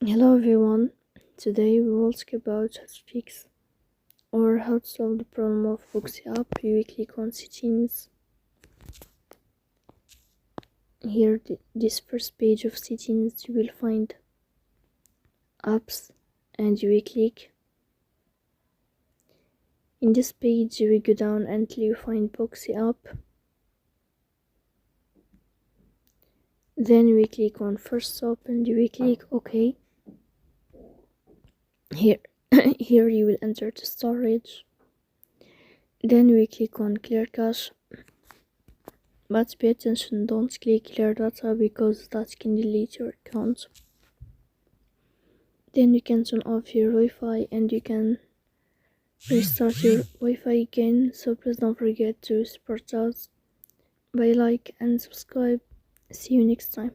Hello everyone, today we will talk about how to fix or how to solve the problem of Booksy app. You click on settings. Here, this first page of settings, you will find apps and you will click. In this page, you will go down until you find Booksy app. Then you will click on first stop and you will click OK. Here, here you will enter the storage. Then we click on clear cache, but pay attention, don't click clear data because that can delete your account. Then you can turn off your Wi-Fi and you can restart your Wi-Fi again. So please don't forget to support us by like and subscribe. See you next time.